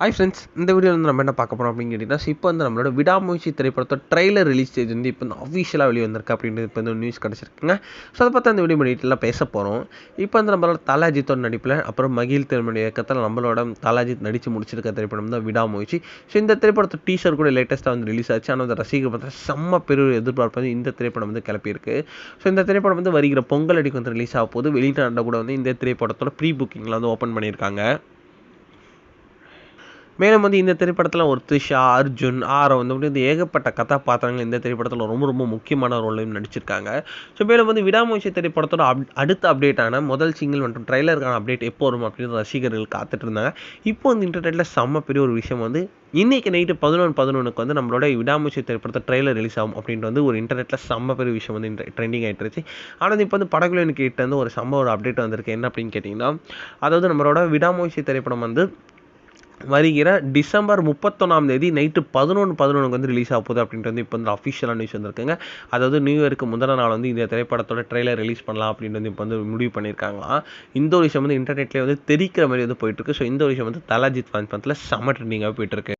Hi friends, இந்த வீடியோவில் வந்து நம்ம என்ன பார்க்க போகிறோம் அப்படின்னு கேட்டிங்கன்னா, இப்போ வந்து நம்மளோட விடாமுயற்சி திரைப்படத்தோட ட்ரெய்லர் ரிலீஸ் ஸ்டேஜ் வந்து இப்போ வந்து அஃபிஷியலாக வெளியே வந்திருக்கு அப்படின்றது இப்போ வந்து நியூஸ் கிடச்சிருக்குங்க. ஸோ அதை பார்த்து அந்த வீடியோ டீட்டெயிலாக பேச போகிறோம். இப்போ வந்து நம்மளோட தல அஜித்தோட நடிப்பில் அப்புறம் மகிழ் திருமணி இயக்கத்தில் நம்மளோட தல அஜித் நடித்து முடிச்சிருக்க திரைப்படம் தான் விடாமுயற்சி. ஸோ இந்த திரைப்படத்தோட டீசர் கூட லேட்டஸ்ட்டாக வந்து ரிலீஸ் ஆச்சு. ஆனால் அந்த ரசிகர் பார்த்தா செம்ம பெரிய எதிர்பார்ப்பு வந்து இந்த திரைப்படம் வந்து கிளப்பியிருக்கு. ஸோ இந்த திரைப்படம் வந்து வருகிற பொங்கல் அடிக்கு வந்து ரிலீஸ் ஆக போது. வெளிநாட்டில் கூட வந்து இந்த திரைப்படத்தோட ப்ரீ புக்கிங்கில் வந்து ஓப்பன் பண்ணியிருக்காங்க. மேலும் வந்து இந்த திரைப்படத்தில் ஒரு த்ரிஷா, அர்ஜுன், ஆரவ் வந்து ஏகப்பட்ட கதாபாத்திரங்கள் இந்த திரைப்படத்தில் ரொம்ப ரொம்ப முக்கியமான ரோலையும் நடிச்சிருக்காங்க. ஸோ மேலும் வந்து விடாமுயற்சி திரைப்படத்தோட அடுத்த அப்டேட்டான முதல் சிங்கிள் மற்றும் ட்ரைலருக்கான அப்டேட் எப்போ வரும் அப்படின்னு ரசிகர்கள் காத்துட்டு இருந்தாங்க. இப்போ வந்து இன்டர்நெட்டில் செம்ம பெரிய ஒரு விஷயம் வந்து இன்னைக்கு நைட்டு 11:11 வந்து நம்மளோட விடாமுயற்சி திரைப்படத்தை ட்ரெய்லர் ரிலீஸ் ஆகும் அப்படின்ட்டு வந்து ஒரு இன்டர்நெட்டில் செம்ம பெரிய விஷயம் வந்து ட்ரெண்டிங் ஆகிட்டு இருந்துச்சு. ஆனால் இப்போ வந்து படக்குழு கிட்ட வந்து ஒரு செம்ம ஒரு அப்டேட் வந்திருக்கு. என்ன அப்படின்னு கேட்டிங்கன்னா, அதாவது நம்மளோட விடாமுயற்சி திரைப்படம் வந்து வருகிற டிசம்பர் 31 நைட்டு 11:11 வந்து ரிலீஸ் ஆக போகுது அப்படின்ட்டு வந்து இப்போ வந்து அஃபிஷியலாக நியூஸ் வந்திருக்குங்க. அதாவது நியூ இயருக்கு முந்தின நாள் வந்து இந்த திரைப்படத்தோட ட்ரெய்லர் ரிலீஸ் பண்ணலாம் அப்படின்ட்டு வந்து இப்போ வந்து முடிவு பண்ணியிருக்காங்களாம். இந்த ஒரு விஷயம் வந்து இன்டர்நெட்லேயே வந்து தெரிக்கிற மாதிரி வந்து போயிட்டுருக்கு. ஸோ இந்த ஒரு விஷயம் வந்து தல அஜித் ஃபேன்ஸ் மத்தியில் செம்ம ட்ரெண்டிங்காக போயிட்டுருக்கு.